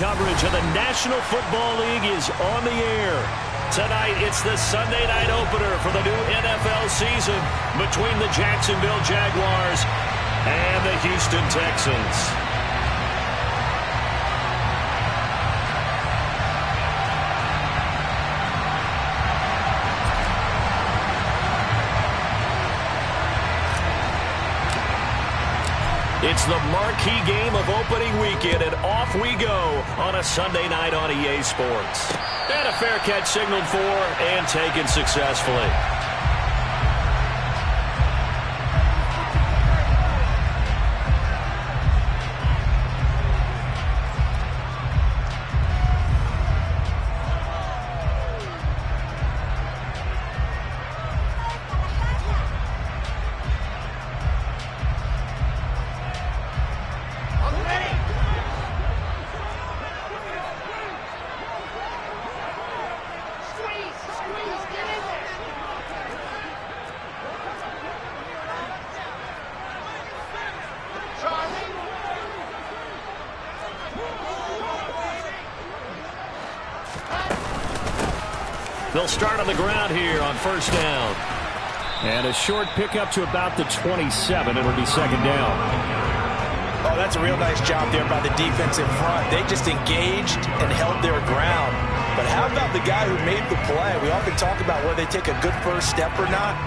Coverage of the National Football League is on the air. Tonight, it's the Sunday night opener for the new NFL season between the Jacksonville Jaguars and the Houston Texans. It's the marquee game of opening weekend, and off we go on a Sunday night on EA Sports. And a fair catch signaled for and taken successfully. They'll start on the ground here on first down. And a short pickup to about the 27. It'll be second down. Oh, that's a real nice job there by the defense in front. They just engaged and held their ground. But how about the guy who made the play? We often talk about whether they take a good first step or not.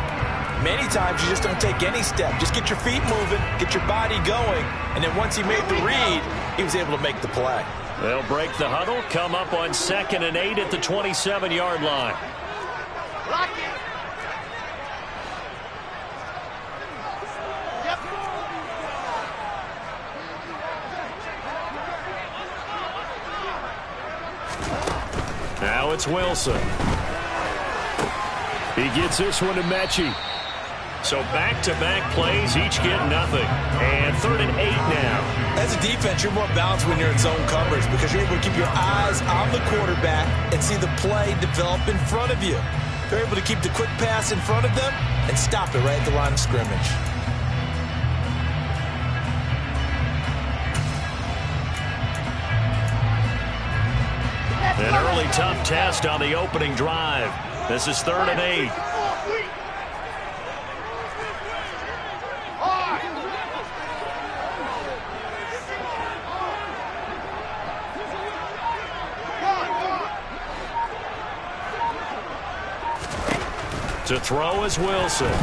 Many times you just don't take any step. Just get your feet moving, get your body going, and then once he made the read, he was able to make the play. They'll break the huddle, come up on 2nd and 8 at the 27-yard line. Lock it. Yep. Now it's Wilson. He gets this one to Mechie. So back-to-back plays, each get nothing. And 3rd and 8 now. As a defense, you're more balanced when you're in zone coverage because you're able to keep your eyes on the quarterback and see the play develop in front of you. They're able to keep the quick pass in front of them and stop it right at the line of scrimmage. An early tough test on the opening drive. This is 3rd and 8. To throw is Wilson. Open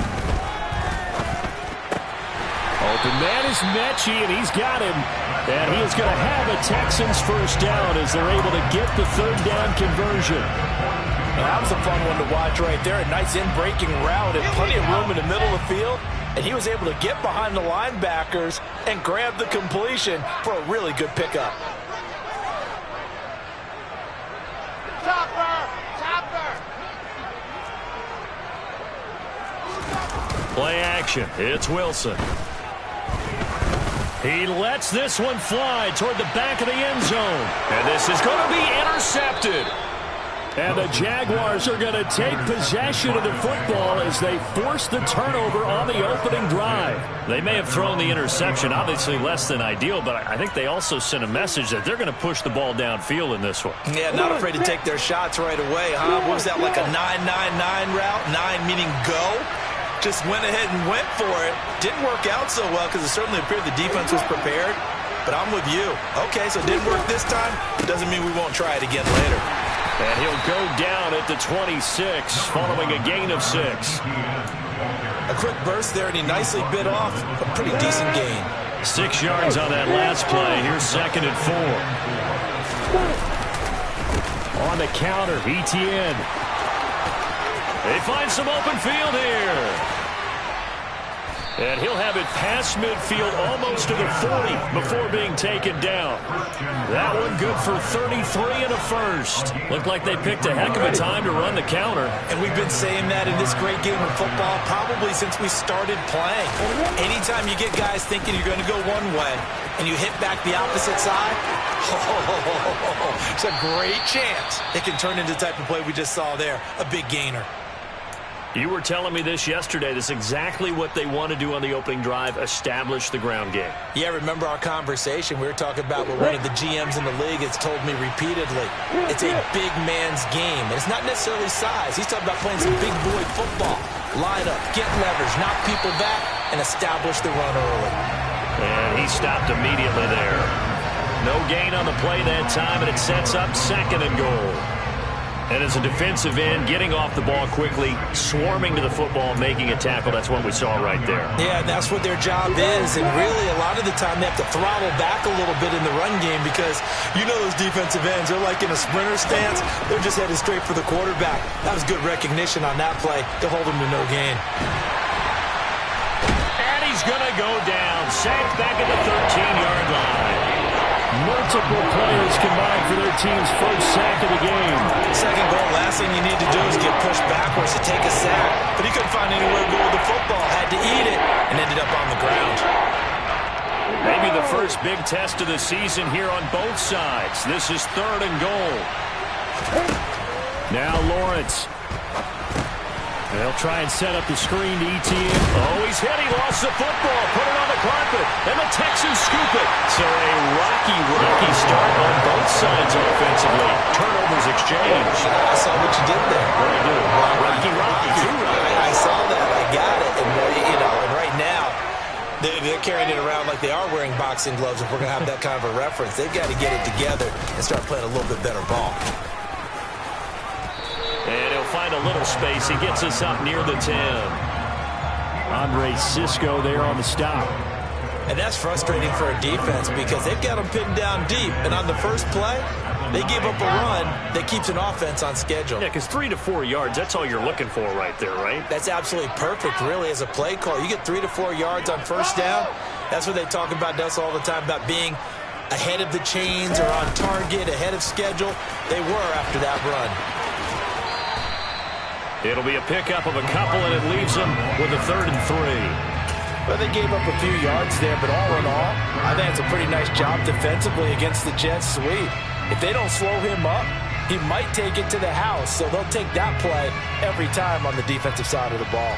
man is Mechie, and he's got him. And he is going to have a Texans first down as they're able to get the 3rd down conversion. Well, that was a fun one to watch right there. A nice in-breaking route and plenty of room in the middle of the field. And he was able to get behind the linebackers and grab the completion for a really good pickup. Play action. It's Wilson. He lets this one fly toward the back of the end zone. And this is going to be intercepted. And the Jaguars are going to take possession of the football as they force the turnover on the opening drive. They may have thrown the interception, obviously less than ideal, but I think they also sent a message that they're going to push the ball downfield in this one. Yeah, not afraid to take their shots right away, huh? What was that, like a 9-9-9 route? 9 meaning go? Just went ahead and went for it. Didn't work out so well because it certainly appeared the defense was prepared. But I'm with you. Okay, so it didn't work this time. Doesn't mean we won't try it again later. And he'll go down at the 26 following a gain of 6. A quick burst there, and he nicely bit off a pretty decent gain. 6 yards on that last play. Here's 2nd and 4. On the counter, ETN. They find some open field here. And he'll have it past midfield almost to the 40 before being taken down. That one good for 33 and a first. Looked like they picked a heck of a time to run the counter. And we've been saying that in this great game of football probably since we started playing. Anytime you get guys thinking you're going to go one way and you hit back the opposite side, it's a great chance it can turn into the type of play we just saw there, a big gainer. You were telling me this yesterday. This is exactly what they want to do on the opening drive, establish the ground game. Yeah, remember our conversation? We were talking about what one of the GMs in the league has told me repeatedly. It's a big man's game, and it's not necessarily size. He's talking about playing some big boy football. Line up, get leverage, knock people back, and establish the run early. And he stopped immediately there. No gain on the play that time, and it sets up 2nd and goal. And as a defensive end, getting off the ball quickly, swarming to the football, making a tackle, that's what we saw right there. Yeah, that's what their job is. And really, a lot of the time, they have to throttle back a little bit in the run game because you know those defensive ends, they're like in a sprinter stance. They're just headed straight for the quarterback. That was good recognition on that play to hold him to no gain. And he's going to go down, sacked back at the 13-yard line. Multiple players combined for their team's first sack of the game. 2nd goal, last thing you need to do is get pushed backwards to take a sack. But he couldn't find anywhere to go with the football, had to eat it, and ended up on the ground. Maybe the first big test of the season here on both sides. This is 3rd and goal. Now Lawrence. They'll try and set up the screen to ETN. Oh, he's hit. He lost the football. Put it on the carpet. And the Texans scoop it. So a rocky start on both sides offensively. Turnovers exchange. I saw what you did there. What did I do? Rocky. I saw that. I got it. And, and right now, they're carrying it around like they are wearing boxing gloves. If we're going to have that kind of a reference, they've got to get it together and start playing a little bit better ball. And he'll find a little space. He gets us up near the 10. Andre Cisco there on the stop. And that's frustrating for a defense because they've got them pinned down deep. And on the first play, they give up a run that keeps an offense on schedule. Yeah, because 3 to 4 yards, that's all you're looking for right there, right? That's absolutely perfect, really, as a play call. You get 3 to 4 yards on first down. That's what they talk about us all the time, about being ahead of the chains or on target, ahead of schedule. They were after that run. It'll be a pickup of a couple, and it leaves them with a 3rd and 3. Well, they gave up a few yards there, but all in all, I think it's a pretty nice job defensively against the Jets sweep. If they don't slow him up, he might take it to the house, so they'll take that play every time on the defensive side of the ball.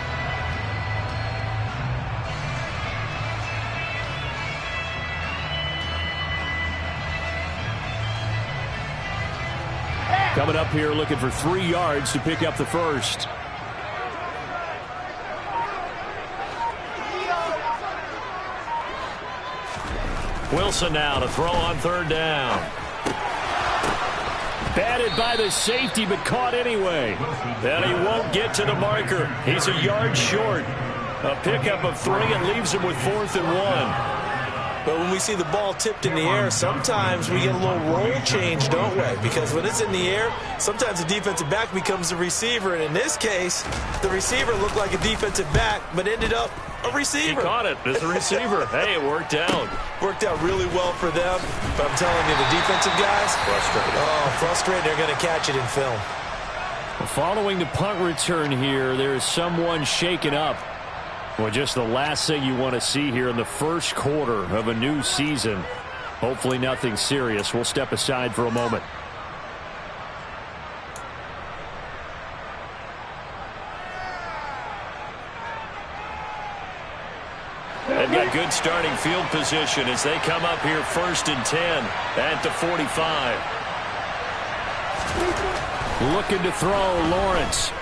Coming up here looking for 3 yards to pick up the first. Wilson now to throw on 3rd down. Batted by the safety, but caught anyway. And he won't get to the marker. He's a yard short. A pickup of 3 and leaves him with 4th and 1. But when we see the ball tipped in the air, sometimes we get a little roll change, don't we? Because when it's in the air, sometimes the defensive back becomes a receiver. And in this case, the receiver looked like a defensive back, but ended up a receiver. He caught it as a receiver. Hey, it worked out. Worked out really well for them. But I'm telling you, the defensive guys, frustrated. Oh, frustrated. They're going to catch it in film. Following the punt return here, there's someone shaken up. Well, just the last thing you want to see here in the first quarter of a new season. Hopefully nothing serious. We'll step aside for a moment. They've got good starting field position as they come up here 1st and 10 at the 45. Looking to throw, Lawrence.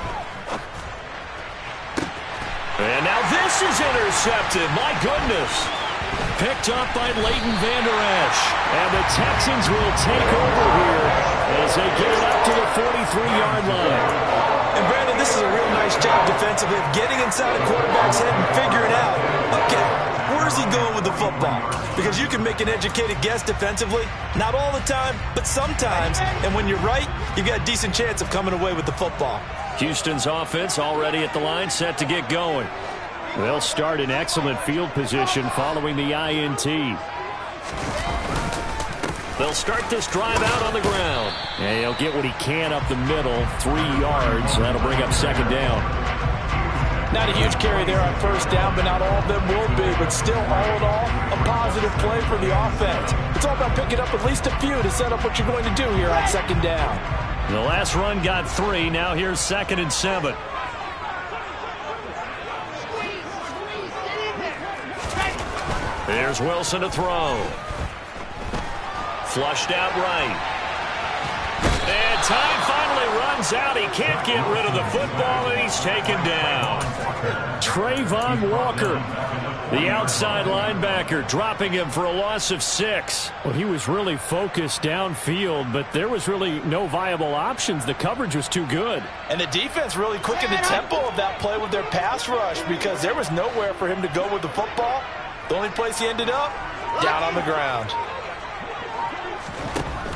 And now this is intercepted. My goodness. Picked up by Leighton Vander Esch. And the Texans will take over here as they get it up to the 43-yard line. And Brandon, this is a real nice job defensively of getting inside a quarterback's head and figuring out, okay, where's he going with the football? Because you can make an educated guess defensively. Not all the time, but sometimes. And when you're right, you've got a decent chance of coming away with the football. Houston's offense already at the line, set to get going. They'll start in excellent field position following the INT. They'll start this drive out on the ground. And he'll get what he can up the middle, 3 yards. That'll bring up 2nd down. Not a huge carry there on first down, but not all of them will be. But still, all in all, a positive play for the offense. It's all about picking up at least a few to set up what you're going to do here on 2nd down. The last run got 3. Now here's 2nd and 7. There's Wilson to throw. Flushed out right. And time finally runs out. He can't get rid of the football, and he's taken down. Trayvon Walker, the outside linebacker, dropping him for a loss of 6. Well, he was really focused downfield, but there was really no viable options. The coverage was too good. And the defense really quickened the tempo of that play with their pass rush because there was nowhere for him to go with the football. The only place he ended up, down on the ground.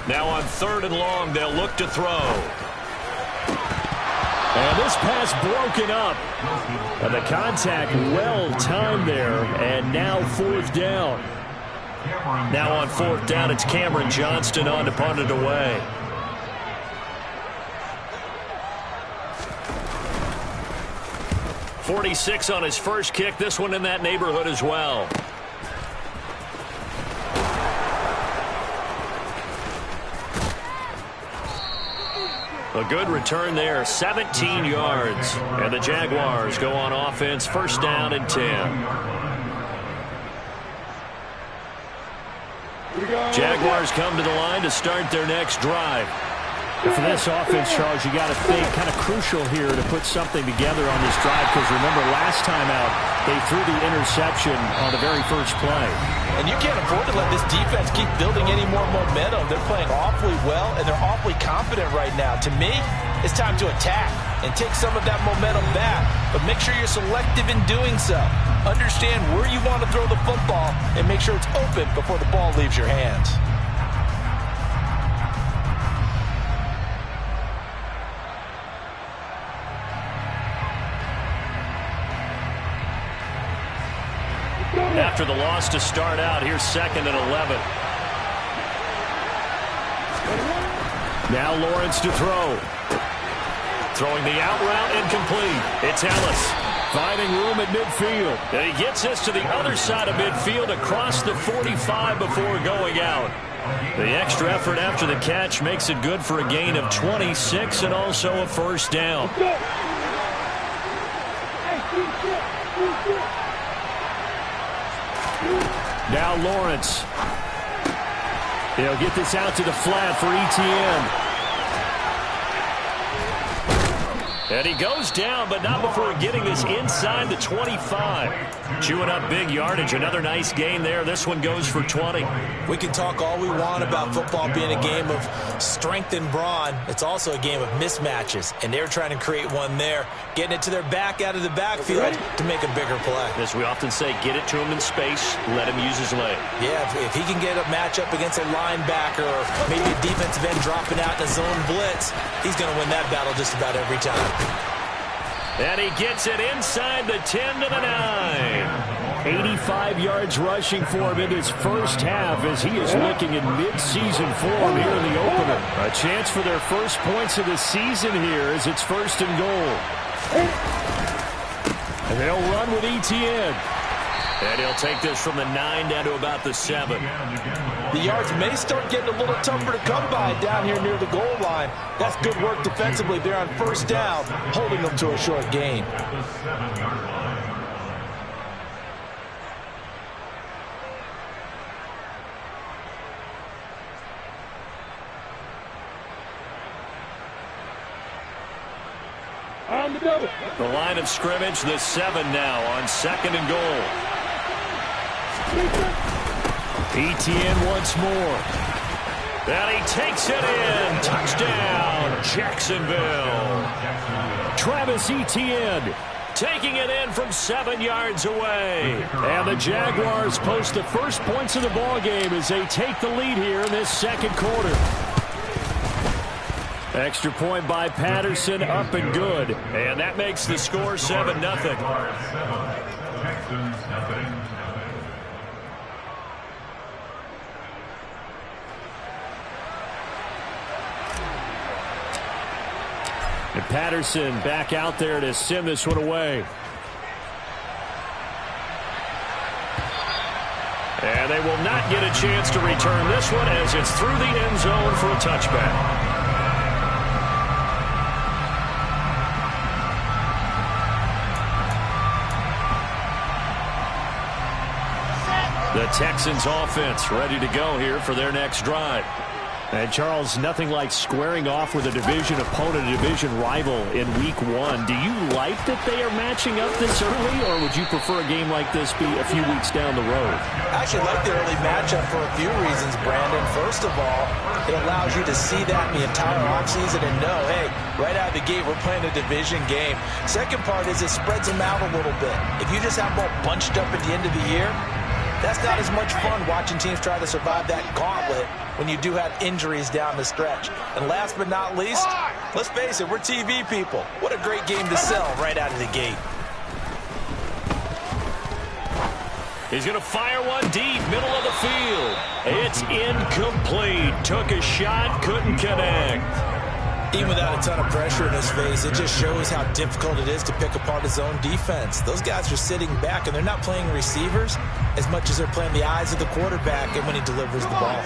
Now on 3rd and long, they'll look to throw. And this pass broken up. And the contact well timed there. And now 4th down. Now on 4th down, it's Cameron Johnston on to punt it away. .46 on his first kick. This one in that neighborhood as well. A good return there, 17 yards. And the Jaguars go on offense, 1st down and 10. Jaguars come to the line to start their next drive. For this offense, Charles, you got to think kind of crucial here to put something together on this drive because remember last time out they threw the interception on the very first play. And you can't afford to let this defense keep building any more momentum. They're playing awfully well and they're awfully confident right now. To me, it's time to attack and take some of that momentum back, but make sure you're selective in doing so. Understand where you want to throw the football and make sure it's open before the ball leaves your hands. After the loss to start out, here's 2nd and 11. Now Lawrence to throw. Throwing the out route incomplete. It's Ellis. Finding room at midfield. And he gets this to the other side of midfield across the 45 before going out. The extra effort after the catch makes it good for a gain of 26 and also a 1st down. Now Lawrence. They'll get this out to the flat for Etienne. And he goes down, but not before getting this inside the 25. Chewing up big yardage. Another nice gain there. This one goes for 20. We can talk all we want about football being a game of strength and brawn. It's also a game of mismatches, and they're trying to create one there, getting it to their back out of the backfield to make a bigger play. As we often say, get it to him in space, let him use his leg. Yeah, if he can get a matchup against a linebacker or maybe a defensive end dropping out in a zone blitz, he's going to win that battle just about every time. And he gets it inside the 10 to the 9. 85 yards rushing for him in his first half as he is looking in mid-season form here in the opener. A chance for their first points of the season here as it's 1st and goal. And they'll run with Etienne. And he'll take this from the 9 down to about the 7. The yards may start getting a little tougher to come by down here near the goal line. That's good work defensively there on 1st down, holding them to a short gain. The line of scrimmage, the 7 now on 2nd and goal. Etienne once more. And he takes it in. Touchdown, Jacksonville. Travis Etienne taking it in from 7 yards away. And the Jaguars post the first points of the ball game as they take the lead here in this 2nd quarter. Extra point by Patterson, up and good. And that makes the score 7-0. And Patterson back out there to send this one away. And they will not get a chance to return this one as it's through the end zone for a touchback. The Texans offense ready to go here for their next drive. And Charles, nothing like squaring off with a division opponent, a division rival in week one. Do you like that they are matching up this early, or would you prefer a game like this be a few weeks down the road? I actually like the early matchup for a few reasons, Brandon. First of all, it allows you to see that in the entire offseason and know, hey, right out of the gate, we're playing a division game. Second part is it spreads them out a little bit. If you just have them all bunched up at the end of the year, that's not as much fun watching teams try to survive that gauntlet when you do have injuries down the stretch. And last but not least, let's face it, we're TV people. What a great game to sell right out of the gate. He's going to fire one deep, middle of the field. It's incomplete. Took a shot, couldn't connect. Even without a ton of pressure in his face, it just shows how difficult it is to pick apart his own defense. Those guys are sitting back, and they're not playing receivers as much as they're playing the eyes of the quarterback and when he delivers the ball.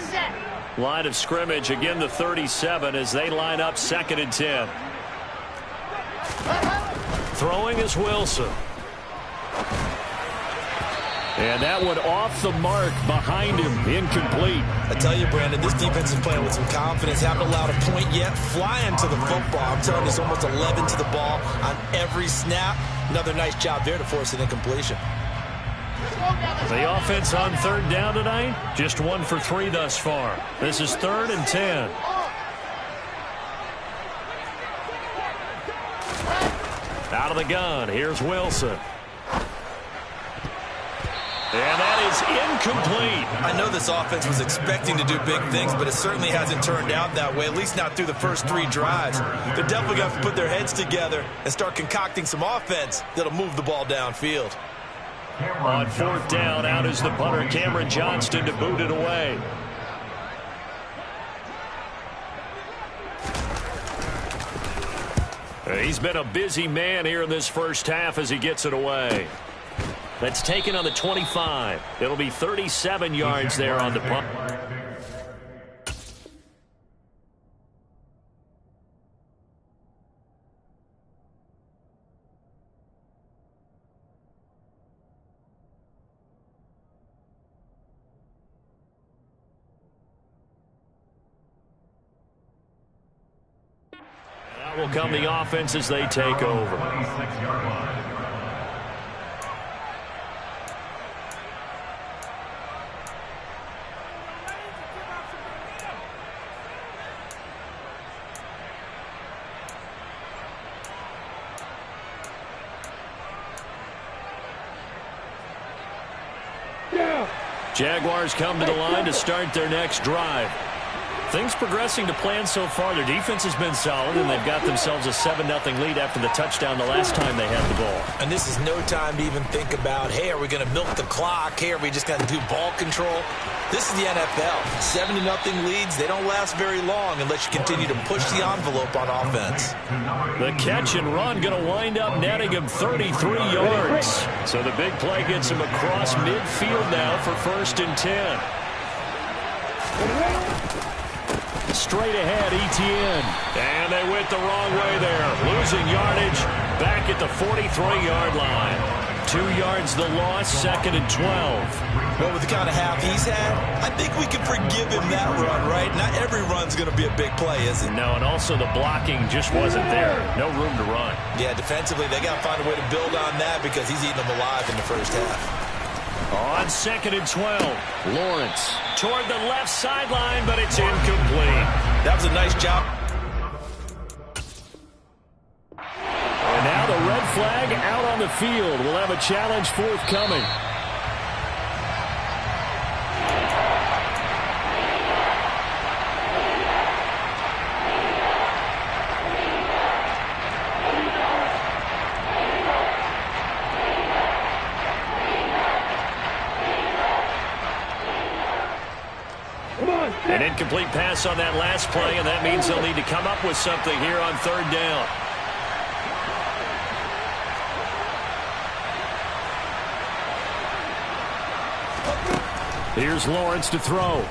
Line of scrimmage, again the 37 as they line up 2nd and 10. Throwing is Wilson. And that one off the mark behind him, incomplete. I tell you, Brandon, this defense is playing with some confidence. Haven't allowed a point yet. Flying to the football. I'm telling you, it's almost 11 to the ball on every snap. Another nice job there to force an incompletion. The offense on 3rd down tonight, just 1 for 3 thus far. This is 3rd and 10. Out of the gun, here's Wilson. And that is incomplete. I know this offense was expecting to do big things, but it certainly hasn't turned out that way, at least not through the first 3 drives. They're definitely going to have to put their heads together and start concocting some offense that'll move the ball downfield. On 4th down, out is the punter, Cameron Johnston, to boot it away. He's been a busy man here in this first half as he gets it away. That's taken on the 25. It'll be 37 yards there on the punt. That will come the offense as they take over. Jaguars come to the line to start their next drive. Things progressing to plan so far. Their defense has been solid, and they've got themselves a 7-0 lead after the touchdown the last time they had the ball. And this is no time to even think about, hey, are we going to milk the clock? Hey, are we just going to do ball control? This is the NFL. 7-0 leads, they don't last very long unless you continue to push the envelope on offense. The catch and run going to wind up netting him 33 yards. So the big play gets him across midfield now for 1st and 10. Straight ahead, Etienne. And they went the wrong way there. Losing yardage back at the 43-yard line. 2 yards the loss, 2nd and 12. Well, with the kind of half he's had, I think we can forgive him that run, right? Not every run's going to be a big play, is it? No, and also the blocking just wasn't there. No room to run. Yeah, defensively, they got to find a way to build on that because he's eating them alive in the first half. On 2nd and 12, Lawrence toward the left sideline, but it's incomplete. That was a nice job. And now the red flag out on the field. We'll have a challenge forthcoming. An incomplete pass on that last play, and that means they'll need to come up with something here on 3rd down. Here's Lawrence to throw.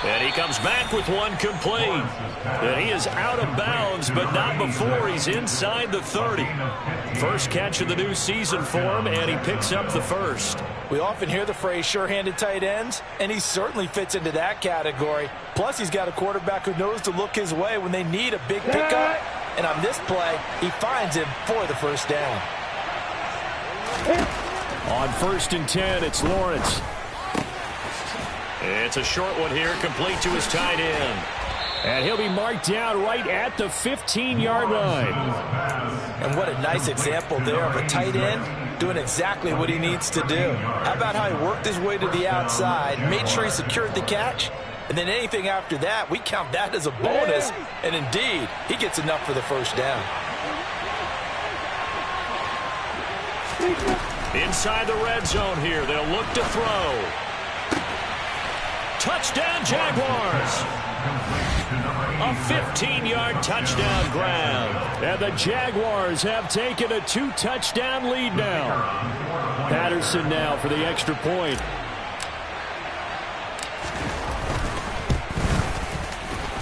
And he comes back with one complete. And he is out of bounds, but not before he's inside the 30. First catch of the new season for him, and he picks up the first. We often hear the phrase sure-handed tight ends, and he certainly fits into that category. Plus, he's got a quarterback who knows to look his way when they need a big pickup. And on this play, he finds him for the first down. On 1st and 10, it's Lawrence. It's a short one here, complete to his tight end. And he'll be marked down right at the 15-yard line. And what a nice example there of a tight end doing exactly what he needs to do. How about how he worked his way to the outside, made sure he secured the catch, and then anything after that, we count that as a bonus. And indeed, he gets enough for the first down. Inside the red zone here, they'll look to throw. Touchdown, Jaguars. A 15-yard touchdown grab. And the Jaguars have taken a 2-touchdown lead now. Patterson now for the extra point.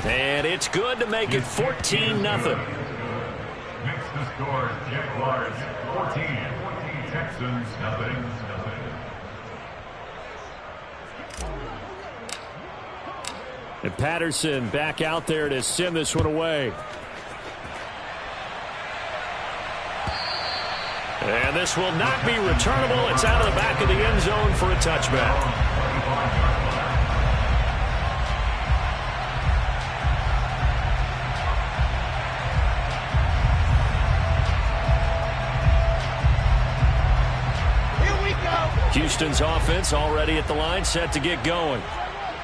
And it's good to make it 14-0. Next to score, Jaguars 14, Texans nothing. And Patterson back out there to send this one away. And this will not be returnable. It's out of the back of the end zone for a touchback. Houston's offense already at the line, set to get going.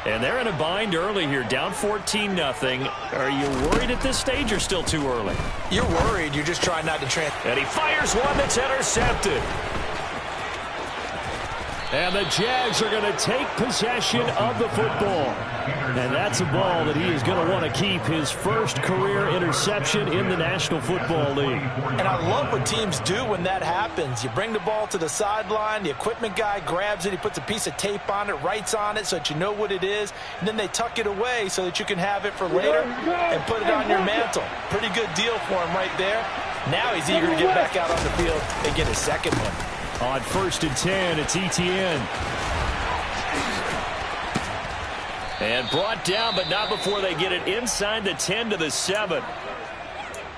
And they're in a bind early here, down 14-0. Are you worried at this stage or still too early? You're worried. You're just trying not to And he fires one that's intercepted. And the Jags are going to take possession of the football. And that's a ball that he is going to want to keep, his first career interception in the National Football League. And I love what teams do when that happens. You bring the ball to the sideline, the equipment guy grabs it, he puts a piece of tape on it, writes on it so that you know what it is, and then they tuck it away so that you can have it for later and put it on your mantle. Pretty good deal for him right there. Now he's eager to get back out on the field and get his second one. On 1st and 10, it's Etienne. And brought down, but not before they get it inside the 10 to the 7.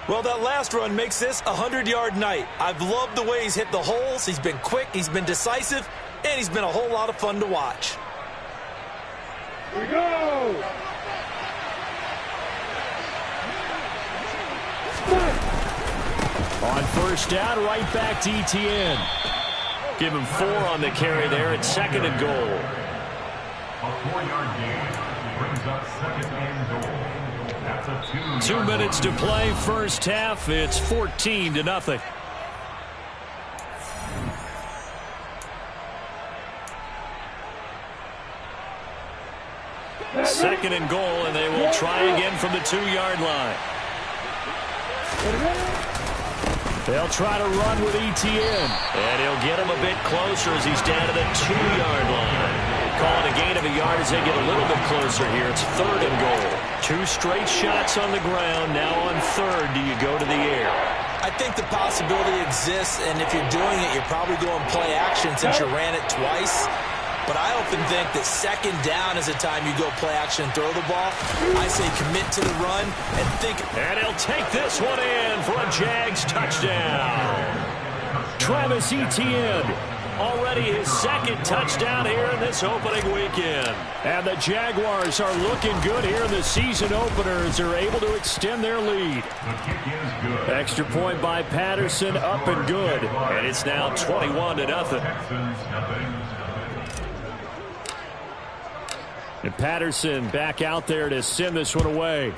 Well, that last run makes this a 100-yard night. I've loved the way he's hit the holes. He's been quick, he's been decisive, and he's been a whole lot of fun to watch. Here we go! On 1st down, right back to Etienne. Give him 4 on the carry there at 2nd and goal. A 4-yard gain brings up 2nd and goal. That's a 2-yard 2 minutes to play, first half. It's 14-0. 2nd and goal, and they will try again from the 2-yard line. They'll try to run with Etienne. And he'll get him a bit closer as he's down to the 2-yard line. Call it a gain of a yard as they get a little bit closer here. It's 3rd and goal. 2 straight shots on the ground. Now on 3rd, do you go to the air? I think the possibility exists, and if you're doing it, you're probably going play action since you ran it twice. But I often think that 2nd down is the time you go play action and throw the ball. I say commit to the run and think. And he'll take this one in for a Jags touchdown. Travis Etienne, already his 2nd touchdown here in this opening weekend. And the Jaguars are looking good here in the season opener as they're able to extend their lead. The kick is good. Extra point by Patterson, up and good. And it's now 21-0. Texans nothing. And Patterson back out there to send this one away.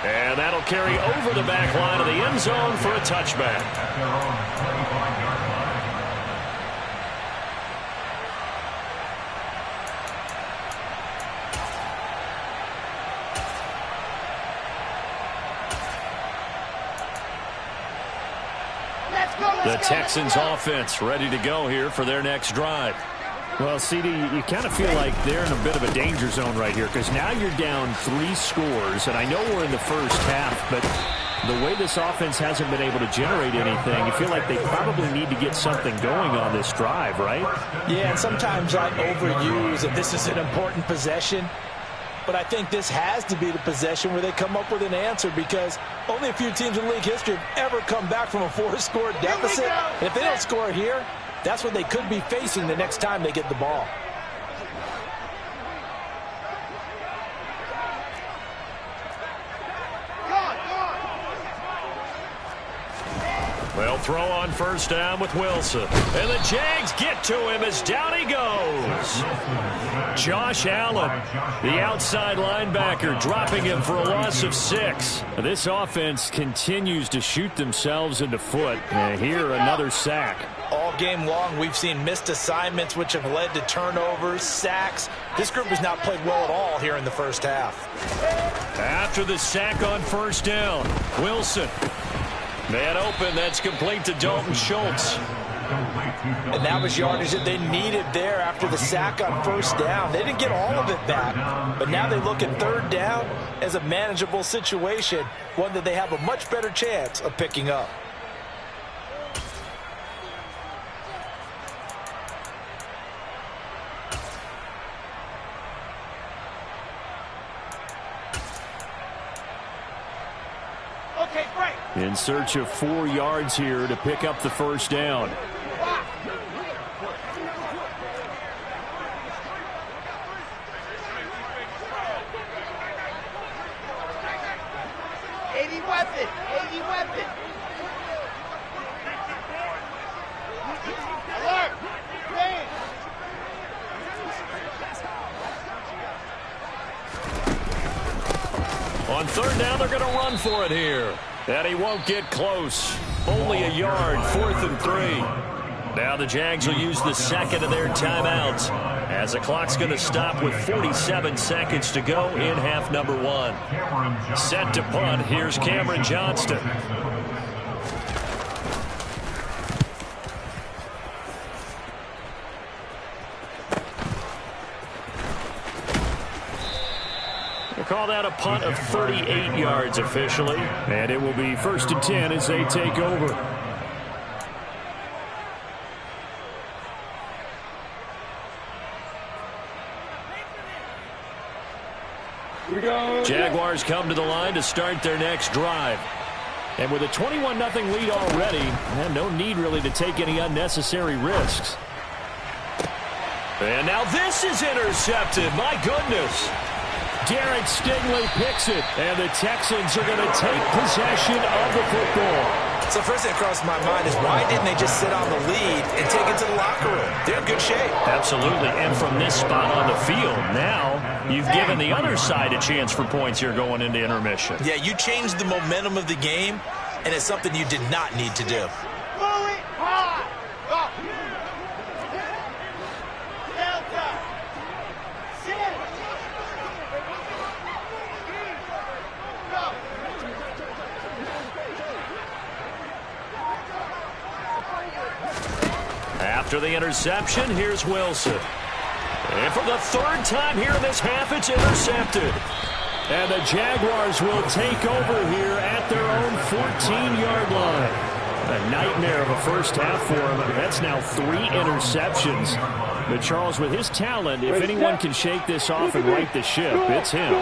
And that'll carry over the back line of the end zone for a touchback. At their own 25-yard line. Let's go, The Texans offense ready to go here for their next drive. Well, CD, you kind of feel like they're in a bit of a danger zone right here because now you're down 3 scores, and I know we're in the first half, but the way this offense hasn't been able to generate anything, you feel like they probably need to get something going on this drive, right? Yeah, and sometimes I overuse that this is an important possession, but I think this has to be the possession where they come up with an answer because only a few teams in league history have ever come back from a 4-score deficit. And if they don't score here, that's what they could be facing the next time they get the ball. They'll throw on first down with Wilson. And the Jags get to him as down he goes. Josh Allen, the outside linebacker, dropping him for a loss of 6. This offense continues to shoot themselves in the foot. And here, another sack. All game long, we've seen missed assignments, which have led to turnovers, sacks. This group has not played well at all here in the first half. After the sack on first down, Wilson. Man open, that's complete to Dalton Schultz. And that was yardage that they needed there after the sack on first down. They didn't get all of it back, but now they look at third down as a manageable situation, one that they have a much better chance of picking up. In search of 4 yards here to pick up the first down. On third down, they're going to run for it here. And he won't get close. Only a yard, 4th and 3. Now the Jags will use the second of their timeouts as the clock's going to stop with 47 seconds to go in half number 1. Set to punt, here's Cameron Johnston. Call that a punt of 38 yards officially. And it will be 1st and 10 as they take over. Here we go. Jaguars come to the line to start their next drive. And with a 21-0 lead already, no need really to take any unnecessary risks. And now this is intercepted. My goodness. Derek Stingley picks it, and the Texans are going to take possession of the football. So first thing that crossed my mind is why didn't they just sit on the lead and take it to the locker room? They're in good shape. Absolutely, and from this spot on the field, now you've given the other side a chance for points here going into intermission. Yeah, you changed the momentum of the game, and it's something you did not need to do. After the interception, here's Wilson. And for the 3rd time here in this half, it's intercepted. And the Jaguars will take over here at their own 14-yard line. A nightmare of a first half for him. That's now 3 interceptions. But Charles, with his talent, if anyone can shake this off and right the ship, it's him.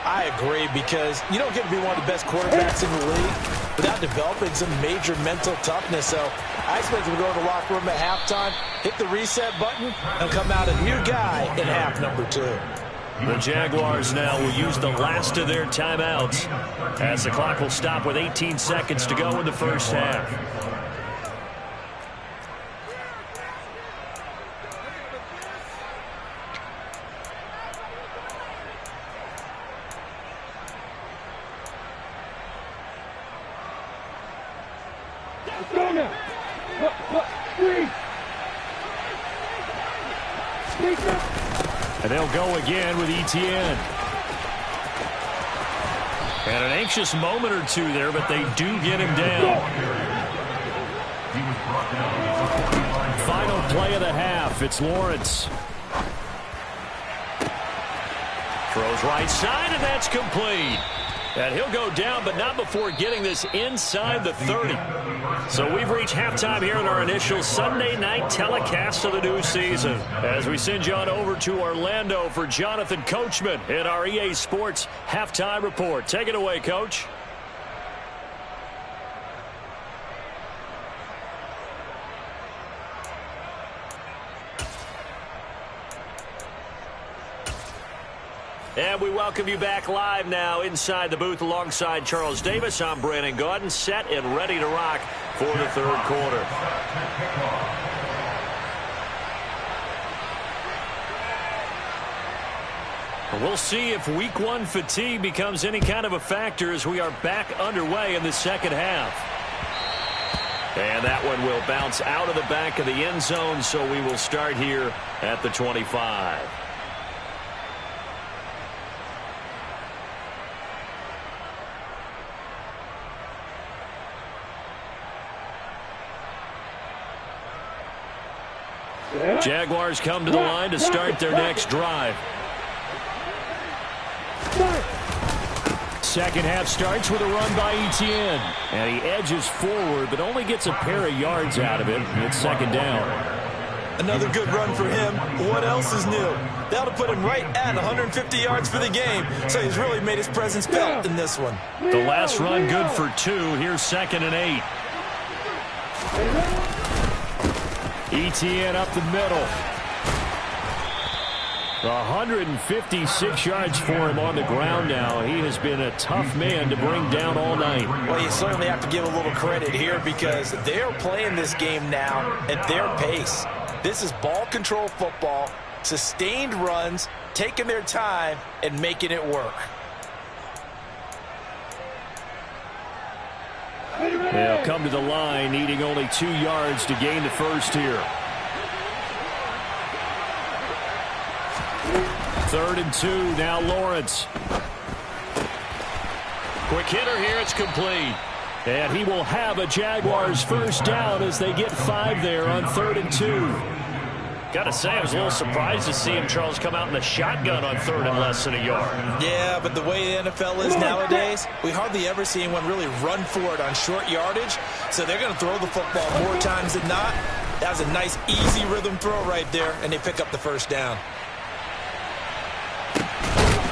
I agree, because you don't get to be one of the best quarterbacks in the league without developing some major mental toughness. So I expect him to go to the locker room at halftime, hit the reset button, and come out a new guy in half number 2. The Jaguars now will use the last of their timeouts as the clock will stop with 18 seconds to go in the first half. Let's go now. Freeze. And they'll go again with Etienne. And an anxious moment or two there, but they do get him down. Final play of the half. half. It's Lawrence. Throws right side, and that's complete. And he'll go down, but not before getting this inside the 30. So we've reached halftime here in our initial Sunday night telecast of the new season. As we send you on over to Orlando for Jonathan Coachman in our EA Sports Halftime Report. Take it away, Coach. And we welcome you back live now inside the booth alongside Charles Davis. I'm Brandon Gaudin, set and ready to rock for the third quarter. We'll see if week one fatigue becomes any kind of a factor as we are back underway in the second half. And that one will bounce out of the back of the end zone, so we will start here at the 25. Jaguars come to the line to start their next drive. Second half starts with a run by Etienne. And he edges forward, but only gets a pair of yards out of it. It's second down. Another good run for him. What else is new? That'll put him right at 150 yards for the game. So he's really made his presence felt in this one. The last run good for 2. Here's 2nd and 8. Etienne up the middle. 156 yards for him on the ground now. He has been a tough man to bring down all night. Well, you certainly have to give a little credit here because they're playing this game now at their pace. This is ball control football, sustained runs, taking their time, and making it work. They'll come to the line, needing only 2 yards to gain the first here. 3rd and 2, now Lawrence. Quick hitter here, it's complete. And he will have a Jaguars first down as they get 5 there on 3rd and 2. Got to say, I was a little surprised to see him, Charles, come out in the shotgun on 3rd and less than a yard. Yeah, but the way the NFL is nowadays, we hardly ever see anyone really run for it on short yardage. So they're going to throw the football more times than not. That was a nice, easy rhythm throw right there, and they pick up the first down.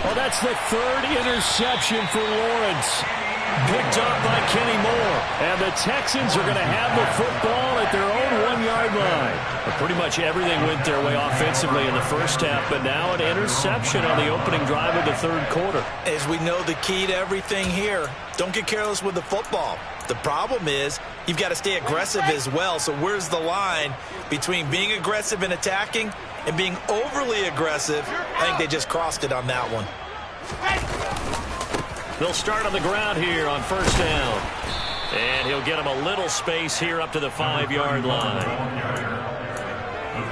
Oh, that's the 3rd interception for Lawrence. Picked up by Kenny Moore. And the Texans are going to have the football at their own 1-yard line. But pretty much everything went their way offensively in the first half, but now an interception on the opening drive of the third quarter. As we know, the key to everything here, don't get careless with the football. The problem is you've got to stay aggressive as well. So where's the line between being aggressive and attacking and being overly aggressive? I think they just crossed it on that one. They'll start on the ground here on first down. And he'll get him a little space here up to the 5-yard line.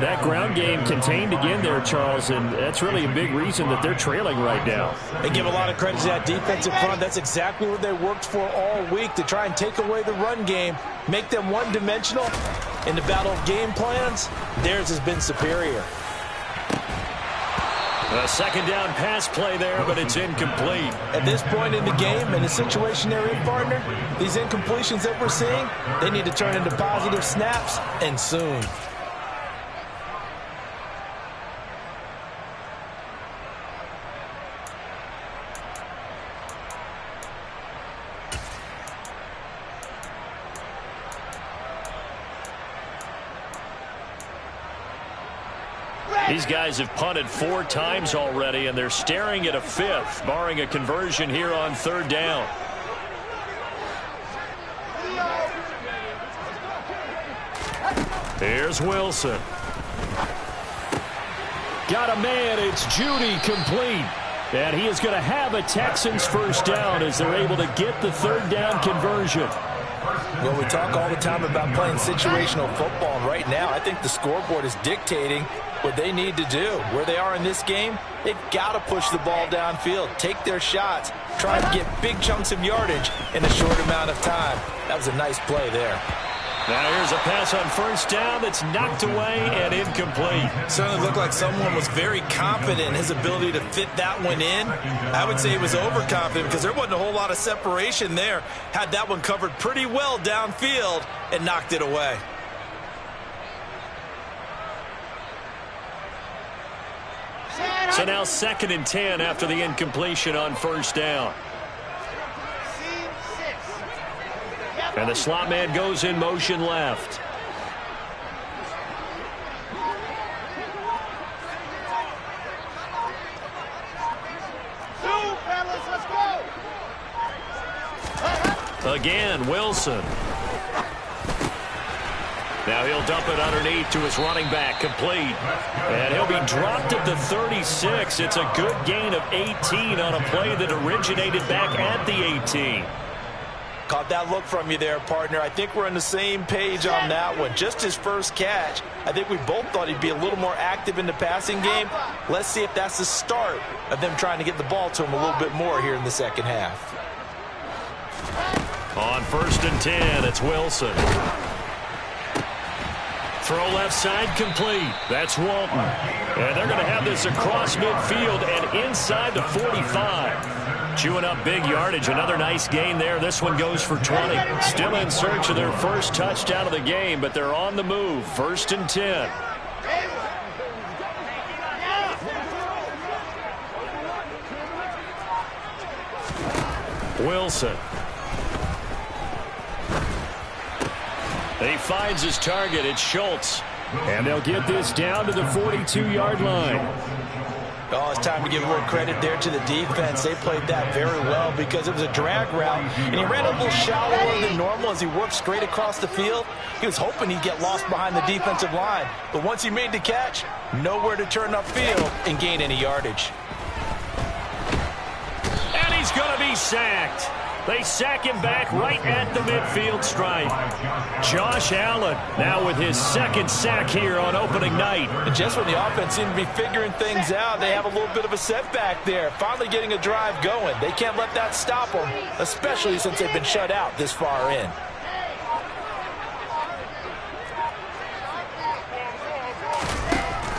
That ground game contained again there, Charles, and that's really a big reason that they're trailing right now. They give a lot of credit to that defensive front. That's exactly what they worked for all week, to try and take away the run game, make them one-dimensional. In the battle of game plans, theirs has been superior. A second down pass play there, but it's incomplete. At this point in the game, in the situation they're in, partner, these incompletions that we're seeing, they need to turn into positive snaps, and soon. These guys have punted 4 times already, and they're staring at a 5th, barring a conversion here on 3rd down. Here's Wilson. Got a man, it's Judy, complete. And he is going to have a Texans first down as they're able to get the 3rd down conversion. Well, we talk all the time about playing situational football, and right now I think the scoreboard is dictating what they need to do. Where they are in this game, they've got to push the ball downfield, take their shots, try to get big chunks of yardage in a short amount of time. That was a nice play there. Now here's a pass on first down that's knocked away and incomplete. Certainly looked like someone was very confident in his ability to fit that one in. I would say he was overconfident because there wasn't a whole lot of separation there. Had that one covered pretty well downfield and knocked it away. So now 2nd and 10 after the incompletion on first down. And the slot man goes in motion left. Again, Wilson. Now he'll dump it underneath to his running back, complete. And he'll be dropped at the 36. It's a good gain of 18 on a play that originated back at the 18. Caught that look from you there, partner. I think we're on the same page on that one. Just his first catch. I think we both thought he'd be a little more active in the passing game. Let's see if that's the start of them trying to get the ball to him a little bit more here in the second half. On 1st and 10, it's Wilson. Throw left side, complete. That's Walton. And they're going to have this across midfield and inside the 45. Chewing up big yardage. Another nice gain there. This one goes for 20. Still in search of their first touchdown of the game, but they're on the move. 1st and 10. Wilson. He finds his target. It's Schultz. And they'll get this down to the 42-yard line. Oh, it's time to give a little credit there to the defense. They played that very well because it was a drag route, and he ran a little shallower than normal as he worked straight across the field. He was hoping he'd get lost behind the defensive line, but once he made the catch, nowhere to turn upfield and gain any yardage. And he's going to be sacked. They sack him back right at the midfield stripe. Josh Allen now with his 2nd sack here on opening night. And just when the offense seemed to be figuring things out, they have a little bit of a setback there. Finally getting a drive going. They can't let that stop them, especially since they've been shut out this far in.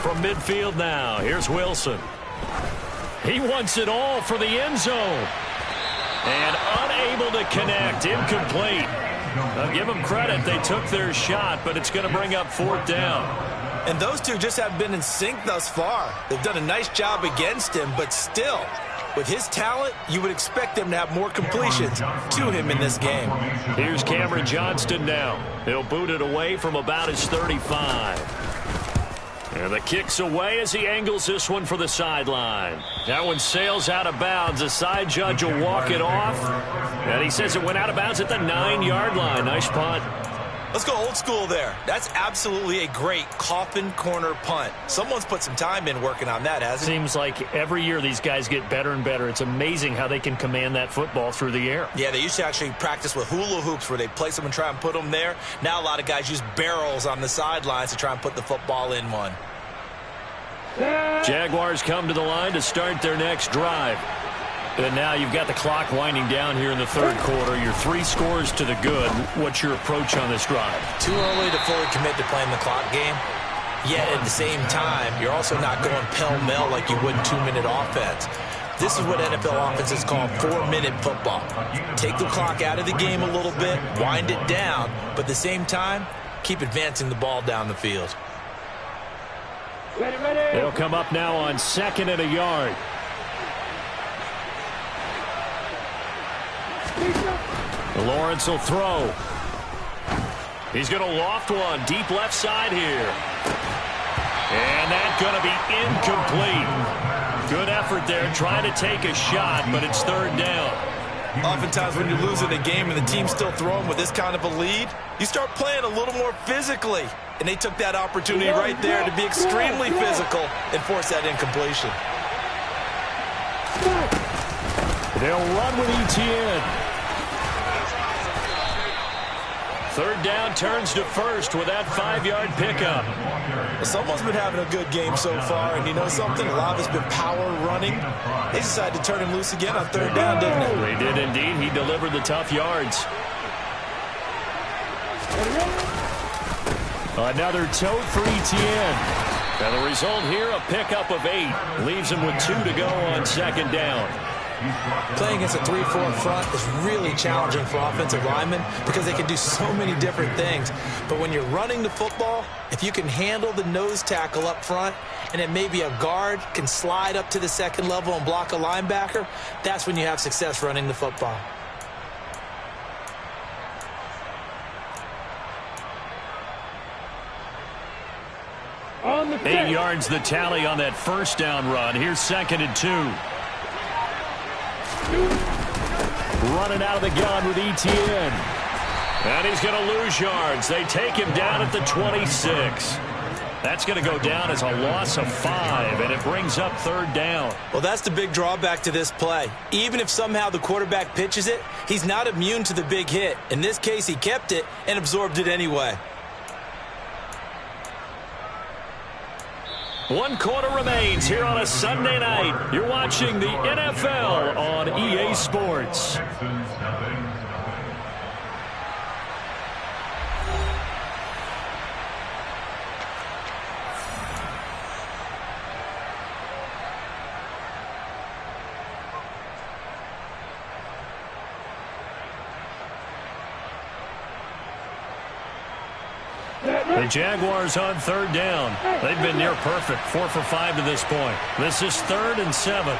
From midfield now, here's Wilson. He wants it all for the end zone. And unable to connect, incomplete. I'll give them credit. They took their shot, but it's going to bring up 4th down. And those two just haven't been in sync thus far. They've done a nice job against him, but still, with his talent, you would expect them to have more completions to him in this game. Here's Cameron Johnston now. He'll boot it away from about his 35. And the kick's away as he angles this one for the sideline. That one sails out of bounds. The side judge will walk it off. And he says it went out of bounds at the 9-yard line. Nice punt. Let's go old school there. That's absolutely a great coffin corner punt. Someone's put some time in working on that, hasn't he? Seems like every year these guys get better and better. It's amazing how they can command that football through the air. Yeah, they used to actually practice with hula hoops where they place them and try and put them there. Now a lot of guys use barrels on the sidelines to try and put the football in one. Jaguars come to the line to start their next drive. And now you've got the clock winding down here in the 3rd quarter. You're 3 scores to the good. What's your approach on this drive? Too early to fully commit to playing the clock game. Yet at the same time, you're also not going pell-mell like you would in 2-minute offense. This is what NFL offenses call 4-minute football. Take the clock out of the game a little bit, wind it down, but at the same time, keep advancing the ball down the field. They'll come up now on 2nd and a yard. Lawrence will throw. He's going to loft one deep left side here. And that's going to be incomplete. Good effort there trying to take a shot, but it's 3rd down. Oftentimes when you're losing a game and the team's still throwing with this kind of a lead, you start playing a little more physically. And they took that opportunity right there to be extremely physical and force that incompletion. They'll run with ETN. 3rd down turns to 1st with that 5-yard pickup. Well, someone's been having a good game so far, and you know something? A lot of it's been power running. They decided to turn him loose again on 3rd down, didn't they? They did indeed. He delivered the tough yards. Another tote for Etienne. And the result here, a pickup of 8. Leaves him with 2 to go on second down. Playing against a 3-4 front is really challenging for offensive linemen because they can do so many different things. But when you're running the football, if you can handle the nose tackle up front and then maybe a guard can slide up to the second level and block a linebacker, that's when you have success running the football. On the 8 yards the tally on that first down run. Here's 2nd and 2. Running out of the gun with Etienne. And he's going to lose yards. They take him down at the 26. That's going to go down as a loss of 5, and it brings up 3rd down. Well, that's the big drawback to this play. Even if somehow the quarterback pitches it, he's not immune to the big hit. In this case, he kept it and absorbed it anyway. 1 quarter remains here on a Sunday night. You're watching the NFL on EA Sports. Texans nothing. The Jaguars on 3rd down. They've been near perfect, 4 for 5 to this point. This is 3rd and 7.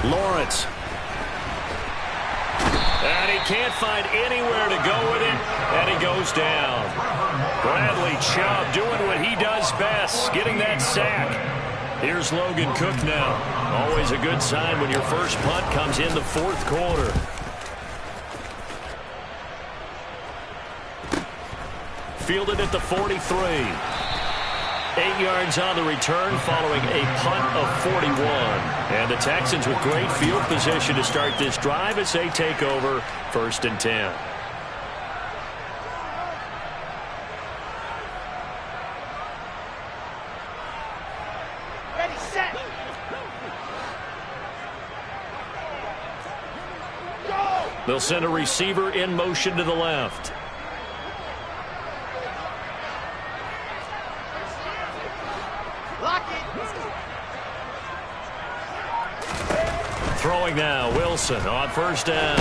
Lawrence. And he can't find anywhere to go with it, and he goes down. Bradley Chubb doing what he does best, getting that sack. Here's Logan Cook now. Always a good sign when your first punt comes in the 4th quarter. Fielded at the 43. 8 yards on the return following a punt of 41. And the Texans with great field position to start this drive as they take over 1st and 10. Ready, set. Go! They'll send a receiver in motion to the left. Throwing now, Wilson on 1st down.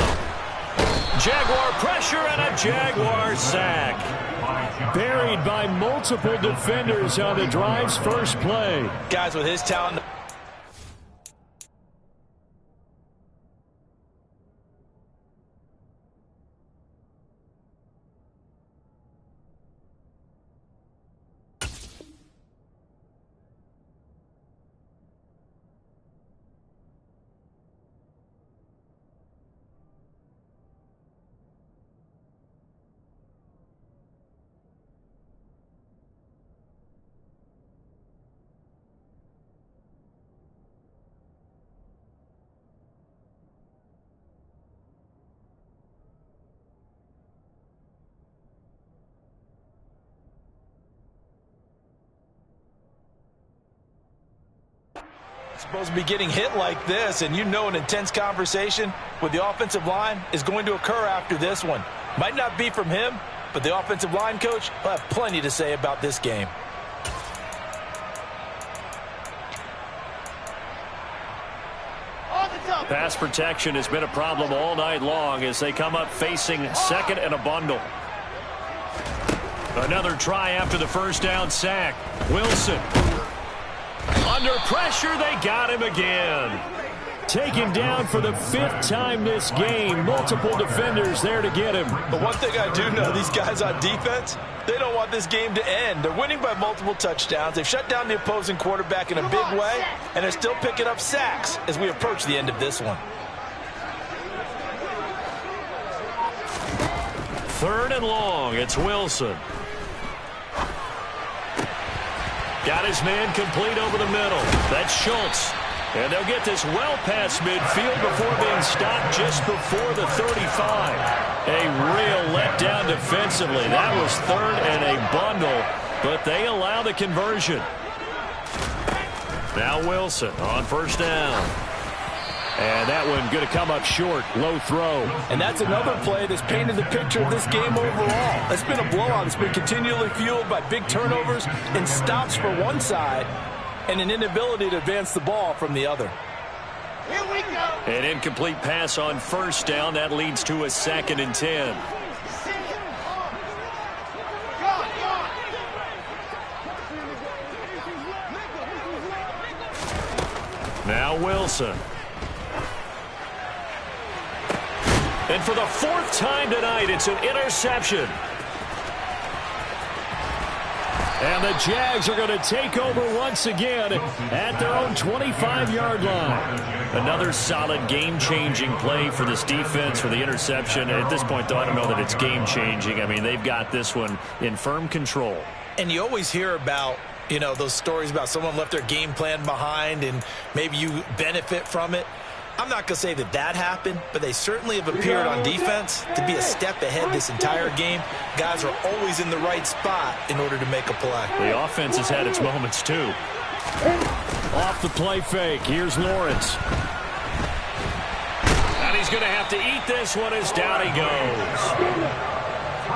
Jaguar pressure and a Jaguar sack. Buried by multiple defenders on the drive's first play. Guys, with his talent... Supposed to be getting hit like this, and you know an intense conversation with the offensive line is going to occur after this one. Might not be from him, but the offensive line coach will have plenty to say about this game. Pass protection has been a problem all night long as they come up facing 2nd and a bundle. Another try after the first down sack. Wilson. Under pressure, they got him again. Taken down for the 5th time this game. Multiple defenders there to get him. But one thing I do know, these guys on defense, they don't want this game to end. They're winning by multiple touchdowns. They've shut down the opposing quarterback in a big way, and they're still picking up sacks as we approach the end of this one. 3rd and long. It's Wilson. Got his man complete over the middle. That's Schultz. And they'll get this well past midfield before being stopped just before the 35. A real letdown defensively. That was 3rd and a bundle, but they allow the conversion. Now Wilson on 1st down. And that one going to come up short. Low throw. And that's another play that's painted the picture of this game overall. It's been a blowout. It's been continually fueled by big turnovers and stops for one side and an inability to advance the ball from the other. Here we go. An incomplete pass on first down. That leads to a 2nd and 10. Now Wilson. And for the 4th time tonight, it's an interception. And the Jags are going to take over once again at their own 25-yard line. Another solid game-changing play for this defense for the interception. At this point, though, I don't know that it's game-changing. I mean, they've got this one in firm control. And you always hear about, you know, those stories about someone left their game plan behind and maybe you benefit from it. I'm not going to say that that happened, but they certainly have appeared on defense to be a step ahead this entire game. Guys are always in the right spot in order to make a play. The offense has had its moments, too. Off the play fake. Here's Lawrence. And he's going to have to eat this one as down he goes.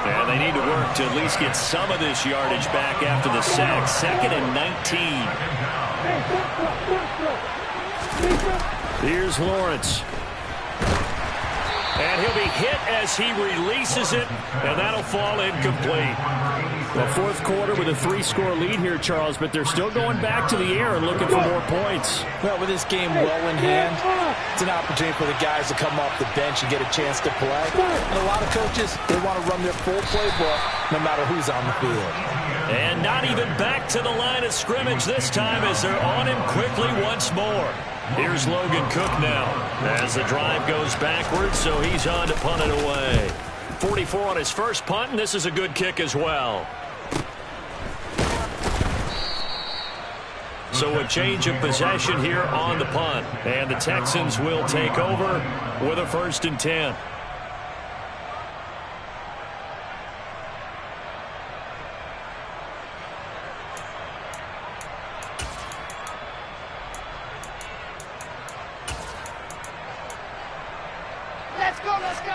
And they need to work to at least get some of this yardage back after the sack. 2nd and 19. Here's Lawrence. And he'll be hit as he releases it, and that'll fall incomplete. The 4th quarter with a 3-score lead here, Charles, but they're still going back to the air and looking for more points. Well, with this game well in hand, it's an opportunity for the guys to come off the bench and get a chance to play. And a lot of coaches, they want to run their full playbook no matter who's on the field. And not even back to the line of scrimmage this time as they're on him quickly once more. Here's Logan Cook now as the drive goes backwards, so he's on to punt it away. 44 on his first punt, and this is a good kick as well. So a change of possession here on the punt, and the Texans will take over with a 1st and 10.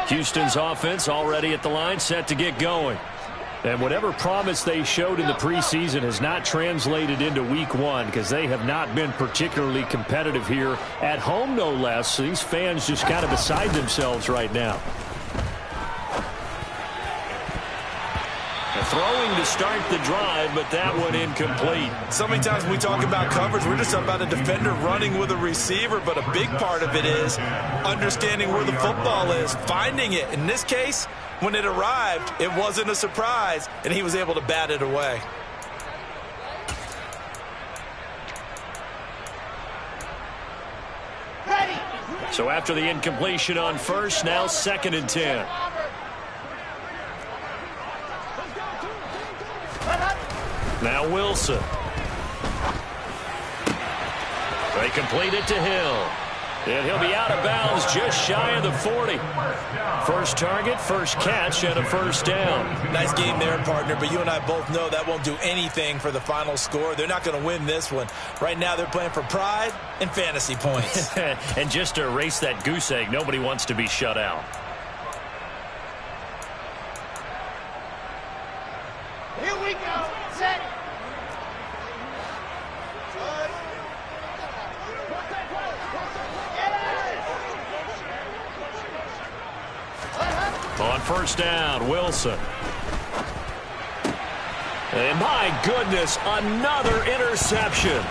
Houston's offense already at the line, set to get going. And whatever promise they showed in the preseason has not translated into week 1 because they have not been particularly competitive here at home, no less. So these fans just kind of beside themselves right now. Throwing to start the drive, but that one incomplete. So many times when we talk about coverage, we're just about a defender running with a receiver, but a big part of it is understanding where the football is, finding it. In this case, when it arrived, it wasn't a surprise, and he was able to bat it away. So after the incompletion on first, now 2nd and 10. Now Wilson. They complete it to Hill. And he'll be out of bounds just shy of the 40. First target, first catch, and a 1st down. Nice game there, partner, but you and I both know that won't do anything for the final score. They're not going to win this one. Right now they're playing for pride and fantasy points. And just to erase that goose egg, nobody wants to be shut out. Here we go. Set. On first down, Wilson. And my goodness, another interception.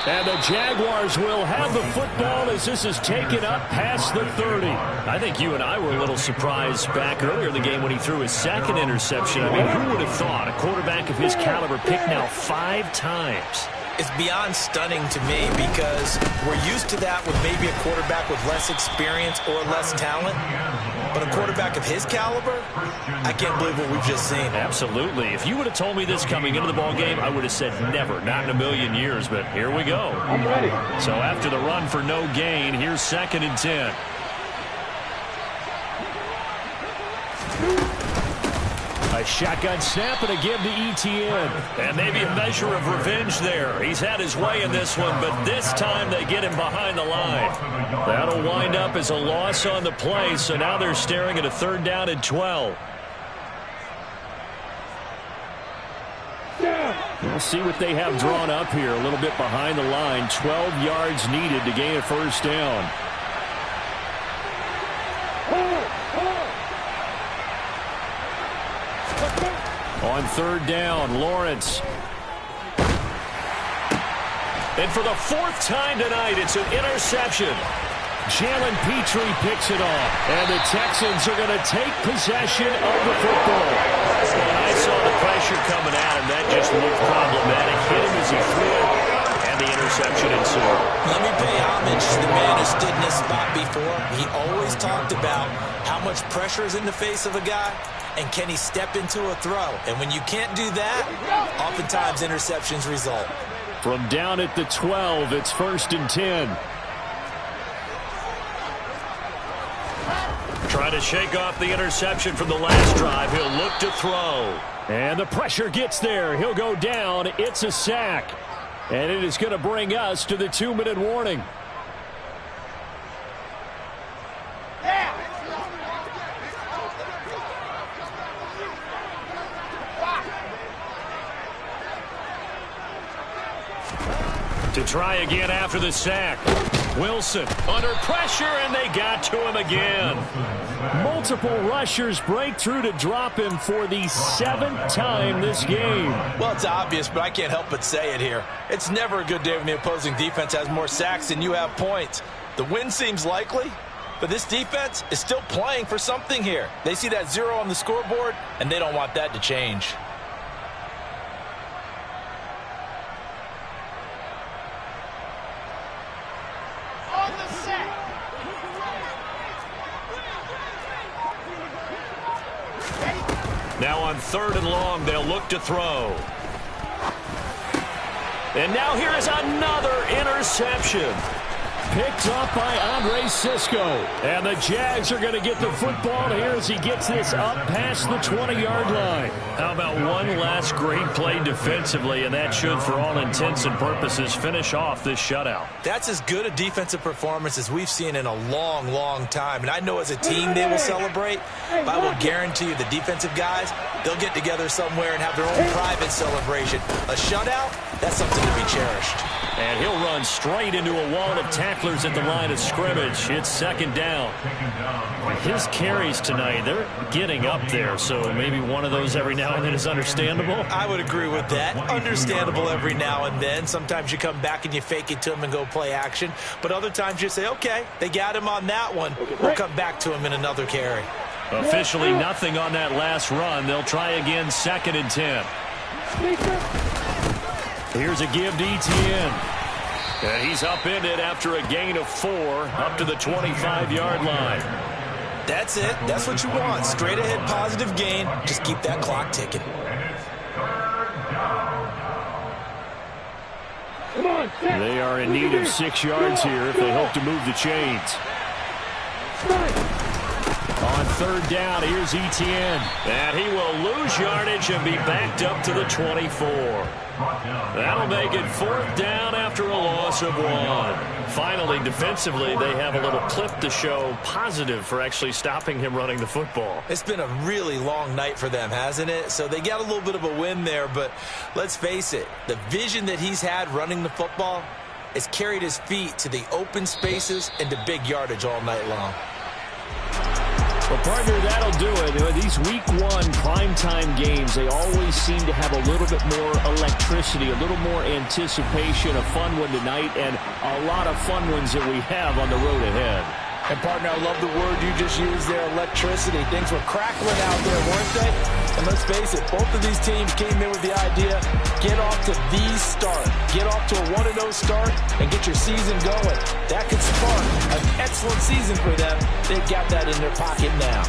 And the Jaguars will have the football as this is taken up past the 30. I think you and I were a little surprised back earlier in the game when he threw his 2nd interception. I mean, who would have thought a quarterback of his caliber picked now 5 times? It's beyond stunning to me because we're used to that with maybe a quarterback with less experience or less talent. But a quarterback of his caliber, I can't believe what we've just seen. Absolutely. If you would have told me this coming into the ball game, I would have said never, not in a million years. But here we go. I'm ready. So after the run for no gain, here's 2nd and 10. A A shotgun snap and a give to Etienne. And maybe a measure of revenge there. He's had his way in this one, but this time they get him behind the line. That'll wind up as a loss on the play, so now they're staring at a 3rd down and 12. We'll see what they have drawn up here. A little bit behind the line. 12 yards needed to gain a 1st down. On 3rd down, Lawrence. And for the 4th time tonight, it's an interception. Jalen Petrie picks it off. And the Texans are going to take possession of the football. And I saw the pressure coming at him. That just looked problematic. Hit him as he threw it. And the interception ensued. Let me pay homage to the man who stood in this spot before. He always talked about how much pressure is in the face of a guy. And can he step into a throw? And when you can't do that, oftentimes interceptions result. From down at the 12, it's 1st and 10. Trying to shake off the interception from the last drive. He'll look to throw. And the pressure gets there. He'll go down. It's a sack. And it is going to bring us to the 2-minute warning. To try again after the sack. Wilson under pressure, and they got to him again. Multiple rushers break through to drop him for the 7th time this game. Well, it's obvious, but I can't help but say it here. It's never a good day when the opposing defense has more sacks than you have points. The win seems likely, but this defense is still playing for something here. They see that 0 on the scoreboard, and they don't want that to change. Now on 3rd and long, they'll look to throw. And now here is another interception. Picked up by Andre Cisco. And the Jags are going to get the football here as he gets this up past the 20-yard line. How about one last great play defensively, and that should, for all intents and purposes, finish off this shutout. That's as good a defensive performance as we've seen in a long, long time. And I know as a team they will celebrate, but I will guarantee you the defensive guys, they'll get together somewhere and have their own private celebration. A shutout, that's something to be cherished. And he'll run straight into a wall of tacklers at the line of scrimmage. It's 2nd down. His carries tonight, they're getting up there, so maybe one of those every now and then is understandable. I would agree with that. Understandable every now and then. Sometimes you come back and you fake it to him and go play action. But other times you say, okay, they got him on that one. We'll come back to him in another carry. Officially nothing on that last run. They'll try again, 2nd and 10. Here's a give to Etienne. And he's upended after a gain of 4 up to the 25-yard line. That's it. That's what you want. Straight ahead positive gain. Just keep that clock ticking. They are in need of 6 yards here if they hope to move the chains. On 3rd down, here's Etienne. And he will lose yardage and be backed up to the 24. That'll make it 4th down after a loss of 1. Finally, defensively, they have a little clip to show positive for actually stopping him running the football. It's been a really long night for them, hasn't it? So they got a little bit of a win there, but let's face it, the vision that he's had running the football has carried his feet to the open spaces and to big yardage all night long. Well, partner, that'll do it. These Week 1 primetime games, they always seem to have a little bit more electricity, a little more anticipation, a fun one tonight, and a lot of fun ones that we have on the road ahead. And, partner, I love the word you just used there, electricity. Things were crackling out there, weren't they? And let's face it, both of these teams came in with the idea, get off to the start. Get off to a 1-0 start and get your season going. That could spark an excellent season for them. They've got that in their pocket now.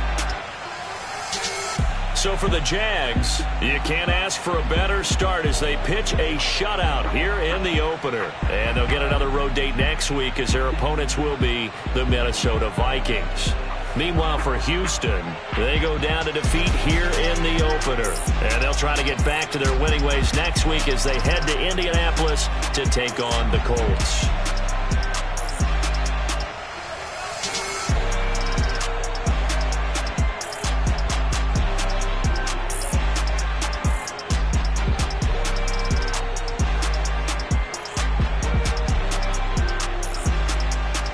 So for the Jags, you can't ask for a better start as they pitch a shutout here in the opener. And they'll get another road date next week as their opponents will be the Minnesota Vikings. Meanwhile, for Houston, they go down to defeat here in the opener. And they'll try to get back to their winning ways next week as they head to Indianapolis to take on the Colts.